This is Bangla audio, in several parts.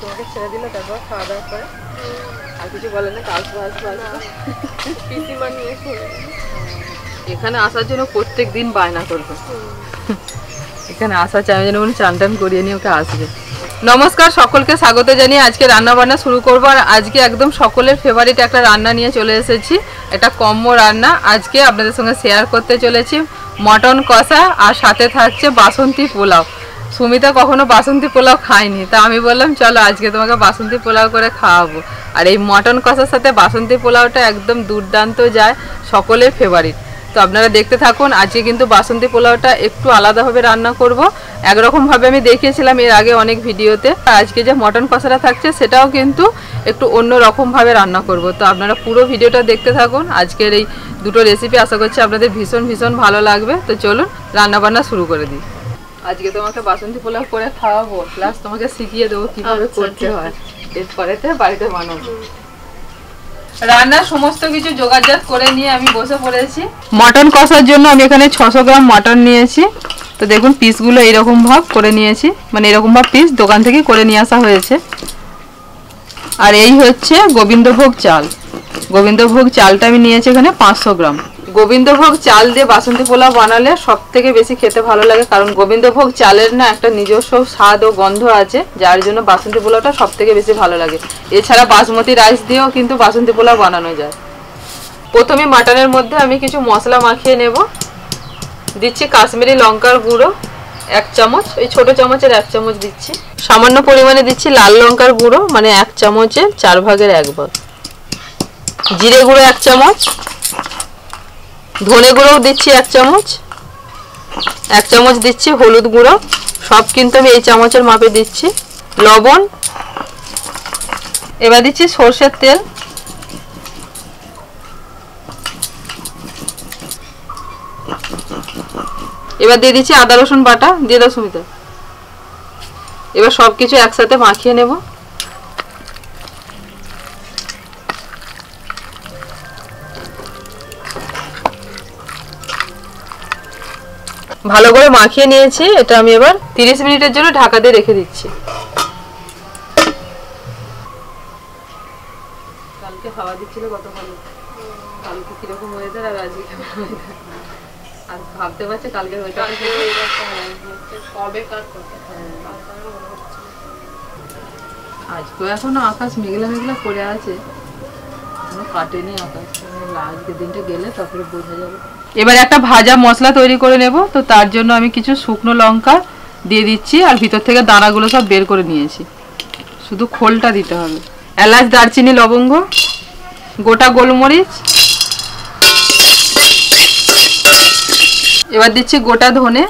তোমাকে ছেড়ে দিল, তারপর খাওয়া দাওয়া করে আর কিছু বলে না? আসবো আসবো আসবো পিসিমা নিয়ে চলে এখানে আসার জন্য প্রত্যেক দিন বায়না করবে। এখানে আসা চাই যেন উনি চান টান করিয়ে নিয়ে ওকে আসবে। নমস্কার, সকলকে স্বাগত জানিয়ে আজকে রান্না বান্না শুরু করবো। আর আজকে একদম সকলের ফেভারিট একটা রান্না নিয়ে চলে এসেছি, এটা কম্ম রান্না। আজকে আপনাদের সঙ্গে শেয়ার করতে চলেছি মটন কষা, আর সাথে থাকছে বাসন্তী পোলাও। সুমিতা কখনো বাসন্তী পোলাও খায়নি, তা আমি বললাম চলো আজকে তোমাকে বাসন্তী পোলাও করে খাওয়াবো। আর এই মটন কষার সাথে বাসন্তী পোলাওটা একদম দুর্দান্ত যায়, সকলের ফেভারিট। তো আপনারা দেখতে থাকুন। আজকে কিন্তু বাসন্তী পোলাওটা একটু আলাদাভাবে রান্না করব। একরকমভাবে আমি দেখিয়েছিলাম এর আগে অনেক ভিডিওতে। আজকে যে মটন কষাটা থাকছে সেটাও কিন্তু একটু অন্য রকমভাবে রান্না করব। তো আপনারা পুরো ভিডিওটা দেখতে থাকুন। আজকের এই দুটো রেসিপি আশা করছি আপনাদের ভীষণ ভীষণ ভালো লাগবে। তো চলুন রান্না বান্না শুরু করে দিই। আজকে তোমাকে বাসন্তী পোলাও করে খাওয়াবো, প্লাস তোমাকে শিখিয়ে দেবো কিভাবে করতে হয়। এরপরেতে বাড়িতে বানাবো। রান্নার সমস্ত কিছু জোগাড়জাত করে নিয়ে আমি বসে পড়েছি। মটন কষার জন্য আমি এখানে 600 গ্রাম মটন নিয়েছি। তো দেখুন পিসগুলো এইরকম ভাব করে নিয়েছি, মানে এরকম ভাব পিস দোকান থেকে করে নিয়ে আসা হয়েছে। আর এই হচ্ছে গোবিন্দভোগ চাল। গোবিন্দভোগ চালটা আমি নিয়েছি এখানে 500 গ্রাম। গোবিন্দভোগ চাল দিয়ে বাসন্তী পোলাও বানালে সব থেকে বেশি খেতে ভালো লাগে, কারণ গোবিন্দভোগ চালের না একটা নিজস্ব স্বাদ ও গন্ধ আছে, যার জন্য বাসন্তী পোলাওটা সব থেকে বেশি ভালো লাগে। এছাড়া বাসমতি রাইস দিয়েও কিন্তু বাসন্তী পোলাও বানানো যায়। প্রথমে মাটনের মধ্যে আমি কিছু মশলা মাখিয়ে নেব। দিচ্ছি কাশ্মীরি লঙ্কার গুঁড়ো 1 চামচ, এই ছোট চামচের 1 চামচ দিচ্ছি। সামান্য পরিমাণে দিচ্ছি লাল লঙ্কার গুঁড়ো, মানে 1 চামচের 4 ভাগের 1 ভাগ। জিরে গুঁড়ো 1 চামচ। ধনে গুঁড়োও দিচ্ছি 1 চামচ। 1 চামচ দিচ্ছি হলুদ গুঁড়ো, সব কিন্তু আমি এই চামচের মাপে দিচ্ছি। লবণ। এবার দিচ্ছি সরষের তেল। এবার দিয়ে দিচ্ছি আদা রসুন বাটা, দিয়ে দাও সুমিতা। এবার সবকিছু একসাথে মাখিয়ে নেব। ভালো করে মাখিয়ে নিয়েছি। এটা আমি এবার 30 মিনিটের জন্য ঢাকা দিয়ে রেখে দিচ্ছি। কালকে হাওয়া দিচ্ছিল কত ভালো, কালকে কিরকম ওয়েদার আর আজকে কেমন ওয়েদার। আর ভাবতে পারছে কালকের ওয়েদার কবে কার কথা। আজকে এখনো আকাশ মেঘলা মেঘলা করে আছে, কাটেনি আকাশ। আজকে দিনটা গেলে তারপরে বোঝা যাবে। এবার একটা ভাজা মশলা তৈরি করে নেব। তো তার জন্য আমি কিছু শুকনো লঙ্কা দিয়ে দিচ্ছি, আর ভিতর থেকে দানাগুলো সব বের করে নিয়েছি, শুধু খোলটা দিতে হবে। এলাচ, দারচিনি, লবঙ্গ, গোটা গোলমরিচ। এবার দিচ্ছি গোটা ধনে,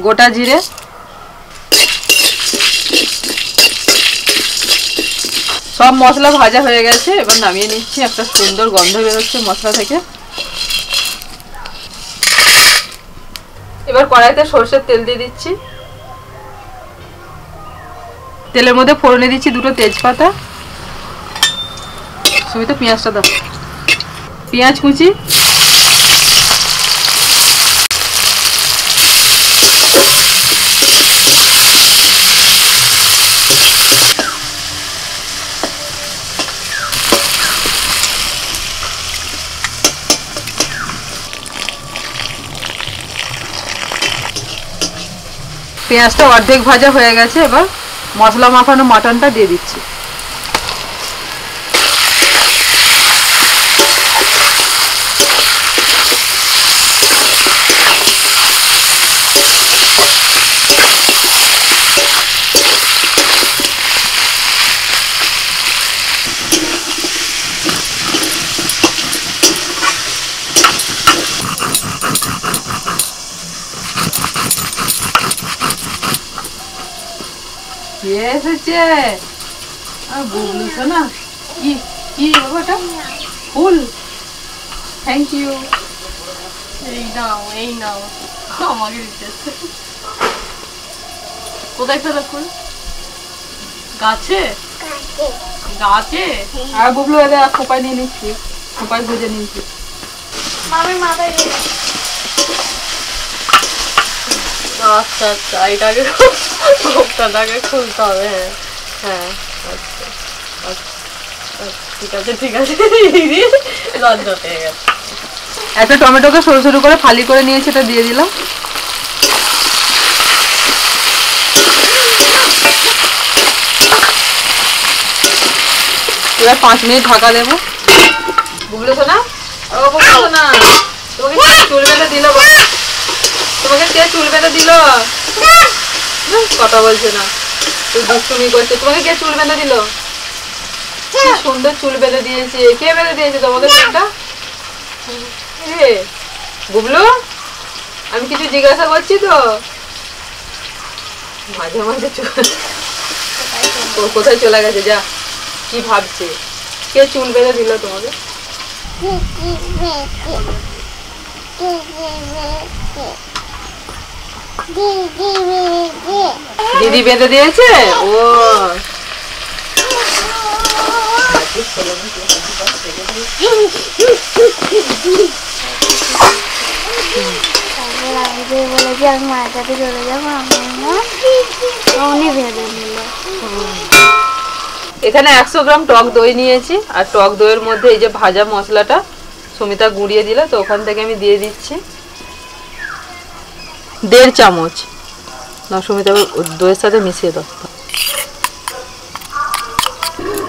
গোটা জিরে। সব মশলা ভাজা হয়ে গেছে, এবার নামিয়ে নিচ্ছি। একটা সুন্দর গন্ধ বেরোচ্ছে মশলা থেকে। এবার কড়াইতে সরষের তেল দিয়ে দিচ্ছি। তেলের মধ্যে ফোড়নে দিচ্ছি 2টো তেজপাতা। সুমিতা পেঁয়াজটা দাও। পেঁয়াজ কুচি, পেঁয়াজটা অর্ধেক ভাজা হয়ে গেছে। এবার মশলা মাখানো মাটনটা দিয়ে দিচ্ছি। এসেছে বুবলু সোনা। কি কি ওটা? ফুল। Thank you. এই নাও, এই নাও, আমাকে দিতেছে। কোথায় ফেলা ফুল? গাছে গাছে। আর বুবলু এদের খোপায় নিয়ে নিচ্ছি, খোপায় ভুজে নিচ্ছি। মামির মাথায় আচ্ছা আচ্ছা, এটাকে কোপ্তাটাকে খুলতে হবে। হ্যাঁ হ্যাঁ, আচ্ছা আচ্ছা, ঠিক আছে ঠিক আছে, লজ্জা পেয়ে গেছে। একটা টমেটোকে সরু সরু করে ফালি করে নিয়েছি, এটা দিয়ে দিলাম। এবার 5 মিনিট ঢাকা দেবো। বুঝলো শোনা? ও বুঝলো শোনা, তোমাকে কে চুল বেঁধে দিল? তোমাকে কে চুল বেঁধে দিল? কথা বলছে না, তুই দুষ্টুমি করছে। তোমাকে কে চুল বেঁধে দিল? সুন্দর চুল বেঁধে দিয়েছে। কে বেঁধে দিয়েছে তোমাকে চুলটা? বুবলু, আমি কিছু জিজ্ঞাসা করছি তো। মাঝে মাঝে কোথায় চলে গেছে, যা কি ভাবছে? কে চুল বেঁধে দিল তোমাকে? দিদি বেঁধে দিয়েছে। ও আমি মায়ের কাছে চলে যাবো, উনি বেঁধে নিল। এখানে 100 গ্রাম টক দই নিয়েছি, আর টক দইয়ের মধ্যে এই যে ভাজা মশলাটা সুমিতা গুঁড়িয়ে দিল, তো ওখান থেকে আমি দিয়ে দিচ্ছি 1.5 চামচ। না সুমিতা, দইয়ের সাথে মিশিয়ে দাও।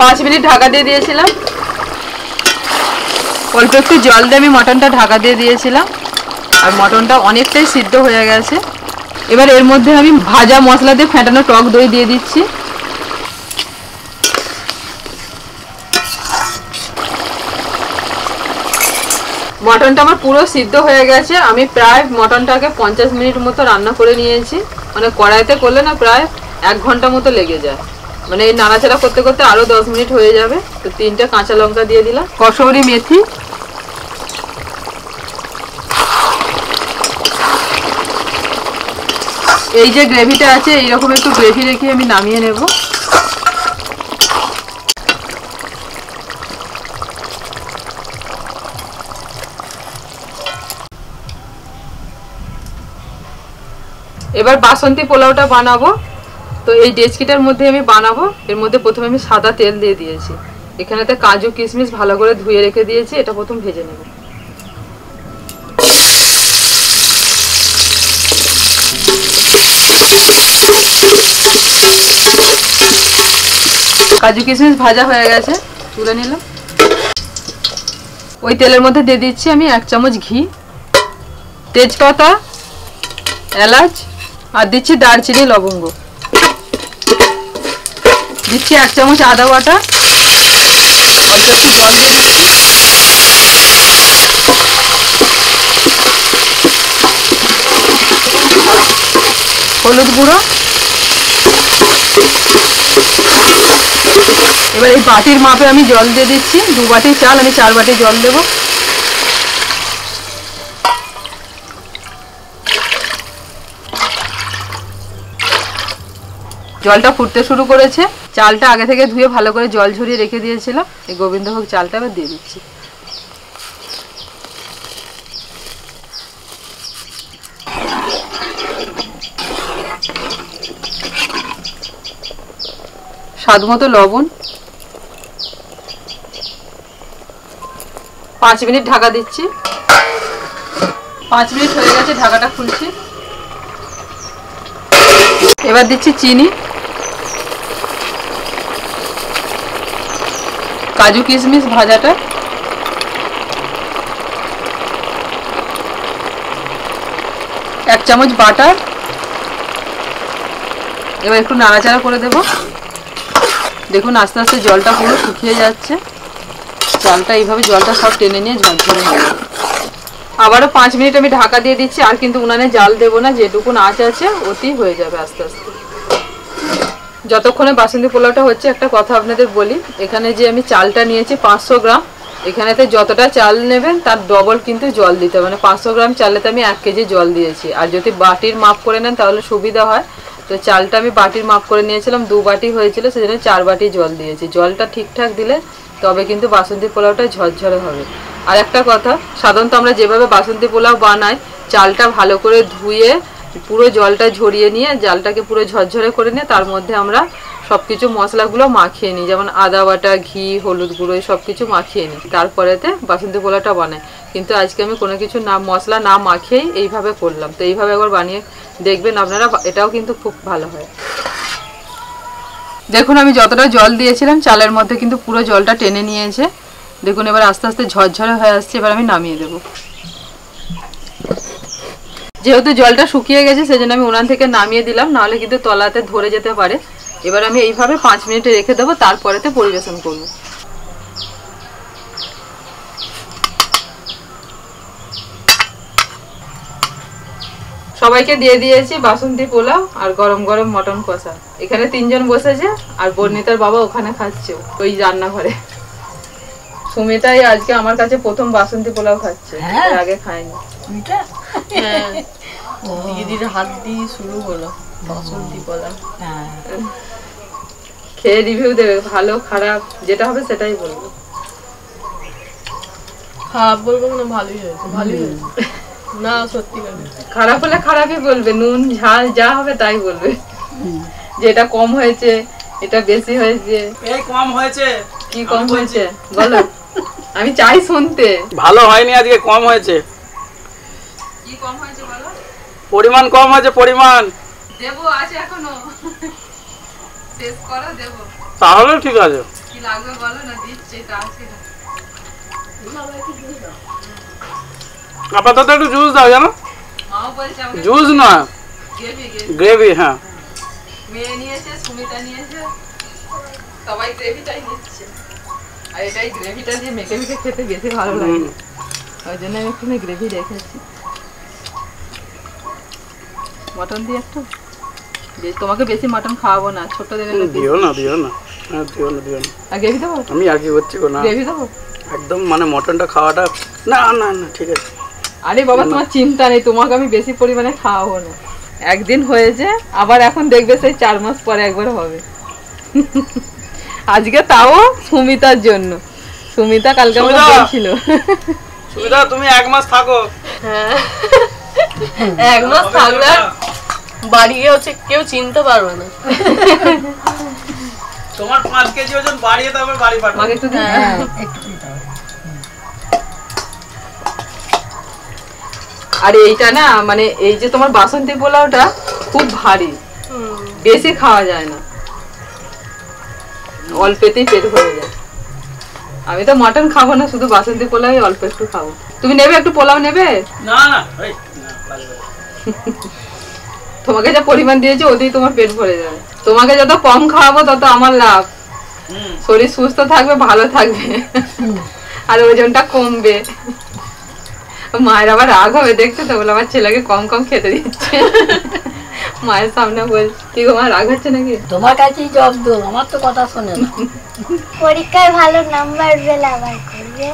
5 মিনিট ঢাকা দিয়ে দিয়েছিলাম। অল্প একটু জল দিয়ে আমি মটনটা ঢাকা দিয়ে দিয়েছিলাম, আর মটনটা অনেকটাই সিদ্ধ হয়ে গেছে। এবার এর মধ্যে আমি ভাজা মশলা দিয়ে ফেটানো টক দই দিয়ে দিচ্ছি। মটনটা আমার পুরো সিদ্ধ হয়ে গেছে। আমি প্রায় মটনটাকে 50 মিনিট মতো রান্না করে নিয়েছি। মানে কড়াইতে করলে না প্রায় 1 ঘন্টা মতো লেগে যায়। মানে এই নাড়াচাড়া করতে করতে আরো 10 মিনিট হয়ে যাবে। তো 3টে কাঁচা লঙ্কা দিয়ে দিলাম, কসুরি মেথি, এই যে গ্রেভিটা আছে এইরকম একটু গ্রেভি রেখে আমি নামিয়ে নেব। এবার বাসন্তী পোলাওটা বানাবো। তো এই ডেচকিটার মধ্যে আমি বানাবো। এর মধ্যে প্রথমে আমি সাদা তেল দিয়ে দিয়েছি। এখানেতে কাজু কিশমিশ ভালো করে ধুয়ে রেখে দিয়েছি, এটা প্রথম ভেজে নেব। কাজু কিশমিশ ভাজা হয়ে গেছে, তুলে নিলাম। ওই তেলের মধ্যে দিয়ে দিচ্ছি আমি 1 চামচ ঘি, তেজপাতা, এলাচ, আর দিচ্ছি দারচিনি, লবঙ্গ। দিচ্ছি 1 চামচ আদা বাটা, অল্প একটু জল দিয়ে দিচ্ছি। হলুদ গুঁড়ো। এবার এই বাটির মাপে আমি জল দিয়ে দিচ্ছি। 2 বাটি চাল, আমি 4 বাটি জল দেবো। জলটা ফুটতে শুরু করেছে। চালটা আগে থেকে ধুয়ে ভালো করে জল ঝরিয়ে রেখে দিয়েছিলাম। এই গোবিন্দভোগ চালটা আবার দিয়ে দিচ্ছি। স্বাদ মতো লবণ। 5 মিনিট ঢাকা দিচ্ছি। 5 মিনিট হয়ে গেছে, ঢাকাটা খুলছি। এবার দিচ্ছি চিনি, কাজু কিশমিশ ভাজাটা, 1 চামচ বাটার। এবার একটু নাড়াচাড়া করে দেব। দেখুন আস্তে আস্তে জলটা পুরো শুকিয়ে যাচ্ছে। চালটা এইভাবে জলটা সব টেনে নিয়ে ঝরঝরে হবে। আবারও 5 মিনিট আমি ঢাকা দিয়ে দিচ্ছি। আর কিন্তু উনানে জাল দেবো না, যেটুকু আঁচ আছে ওতেই হয়ে যাবে আস্তে আস্তে। যতক্ষণে বাসন্তী পোলাওটা হচ্ছে একটা কথা আপনাদের বলি। এখানে যে আমি চালটা নিয়েছি 500 গ্রাম, এখানেতে যতটা চাল নেবেন তার ডবল কিন্তু জল দিতে হবে। মানে 500 গ্রাম চালেতে আমি 1 কেজি জল দিয়েছি। আর যদি বাটির মাপ করে নেন তাহলে সুবিধা হয়। তো চালটা আমি বাটির মাপ করে নিয়েছিলাম, 2 বাটি হয়েছিল, সেজন্য 4 বাটি জল দিয়েছি। জলটা ঠিকঠাক দিলে তবে কিন্তু বাসন্তী পোলাওটা ঝরঝরে হবে। আর একটা কথা, সাধারণত আমরা যেভাবে বাসন্তী পোলাও বানাই, চালটা ভালো করে ধুয়ে পুরো জলটা ঝরিয়ে নিয়ে জালটাকে পুরো ঝরঝরে করে নিয়ে তার মধ্যে আমরা সবকিছু মশলাগুলো মাখিয়ে নিই, যেমন আদা বাটা, ঘি, হলুদ গুঁড়ো সবকিছু মাখিয়ে নিই, তারপরেতে বাসন্তী পোলাওটা বানাই। কিন্তু আজকে আমি কোনো কিছু না মশলা না মাখিয়েই এইভাবে করলাম। তো এইভাবে একবার বানিয়ে দেখবেন আপনারা, এটাও কিন্তু খুব ভালো হয়। দেখুন আমি যতটা জল দিয়েছিলাম চালের মধ্যে কিন্তু পুরো জলটা টেনে নিয়েছে। দেখুন এবার আস্তে আস্তে ঝরঝরে হয়ে আসছে। এবার আমি নামিয়ে দেবো। যেহেতু জলটা শুকিয়ে গেছে সেজন্য আমি উনান থেকে নামিয়ে দিলাম, নাহলে কিন্তু তলাতে ধরে যেতে পারে। এবার আমি এইভাবে 5 মিনিটে রেখে দেবো, তারপরেতে পরিবেশন করব। সবাইকে দিয়ে দিয়েছি বাসন্তী পোলাও আর গরম গরম মটন কষা। এখানে 3 জন বসেছে আর বর্ণিতার বাবা ওখানে খাচ্ছে ওই রান্নাঘরে। সুমিতাই আজকে আমার কাছে প্রথম বাসন্তী পোলাও খাচ্ছে, এর আগে খায়নি। দিদির হাত দিয়ে শুরু হলো বাসন্তী পোলাও। খেয়ে রিভিউ দেবে, ভালো খারাপ যেটা হবে সেটাই বলবো। খারাপ বলবো না, ভালোই হয়েছে, ভালোই হয়েছে। না সত্যি খারাপ হলে খারাপই বলবে, নুন ঝাল যা হবে তাই বলবে। যে এটা কম হয়েছে, এটা বেশি হয়েছে। এই কম হয়েছে, কি কম হয়েছে বলো, আমি চাই শুনতে। ভালো হয়নি আজকে, কম হয়েছে। কি কম হয়েছে বলো? পরিমাণ কম হয়েছে, পরিমাণ। দেবো আছে এখনো, শেষ করো দেবো। তাহলে ঠিক আছে। কি লাগবে বলো না, দিচ্ছি এটা আছে। আপাতত একটু জুস দাও, জানো? মাও বলছে আমাকে জুস না, গ্রেভি। গ্রেভি। হ্যাঁ, মেয়ে নিয়েছে, সুমিতা নিয়েছে, সবাই গ্রেভিটাই নিচ্ছে। আর এটাই গ্রেভিটা দিয়ে মেখে মেখে খেতে বেশি ভালো লাগে, ওই জন্য আমি একটু গ্রেভি রেখেছি। মটন দিয়ে একটু, তোমাকে বেশি মটন খাওয়াবো না, ছোট দিনে দিও না, দিও না, হ্যাঁ দিও না, দিও না। আর গ্রেভি দেবো? আমি আর কি করছি গো, না গ্রেভি দেবো একদম, মানে মটনটা খাওয়াটা না না না, ঠিক আছে। আরে বাবা তোমার চিন্তা নেই, তোমাকে আমি বেশি পরিমাণে খাওয়াবো না। একদিন হয়েছে, আবার এখন দেখবে সেই 4 মাস পরে একবার হবে। আজকে তাও সুমিতার জন্য। সুমিতা কালকে আমার বলছিল, সুমিতা তুমি 1 মাস থাকো। হ্যাঁ 1 মাস থাকলে বাড়ি গিয়ে হচ্ছে কেউ চিনতে পারবে না। তোমার 5 কেজি ওজন বাড়িয়ে তারপর বাড়ি পাঠাবো। আমাকে একটু দিন। আর এইটা না, মানে এই যে তোমার বাসন্তী পোলাওটা খুব ভারী, বেশি খাওয়া যায় না, অল্পেতেই পেট ভরে যায়। আমি তো মটন খাবো না, শুধু বাসন্তী পোলাও অল্প একটু খাবো। তুমি নেবে একটু পোলাও নেবে? না না, এই না, লাগবে। তোমাকে যা পরিমাণ দিয়েছে ওতেই তোমার পেট ভরে যাবে। তোমাকে যত কম খাওয়াবো তত আমার লাভ। শরীর সুস্থ থাকবে, ভালো থাকবে, আর ওজনটা কমবে। মায়ের আবার রাগ হবে দেখতে তো, বলে আমার ছেলেকে কম কম খেতে দিচ্ছে। মায়ের সামনে বল, কি গো মা রাগ হচ্ছে নাকি? তোমার কাছেই জব দো, আমার তো কথা শোনে না। পরীক্ষায় ভালো নাম্বার পেলে আবার করবে।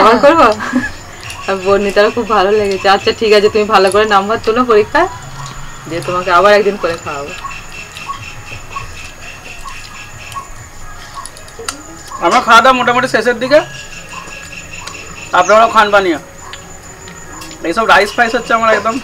আবার করবো? বর্ণিতারা খুব ভালো লেগেছে। আচ্ছা ঠিক আছে, তুমি ভালো করে নাম্বার তোলো পরীক্ষায়, দিয়ে তোমাকে আবার একদিন করে খাওয়াবো। আমরা খাওয়া দাওয়া মোটামুটি শেষের দিকে, আপনারাও খান বানিয়ে। এইসব রাইস ফাইস হচ্ছে আমার একদম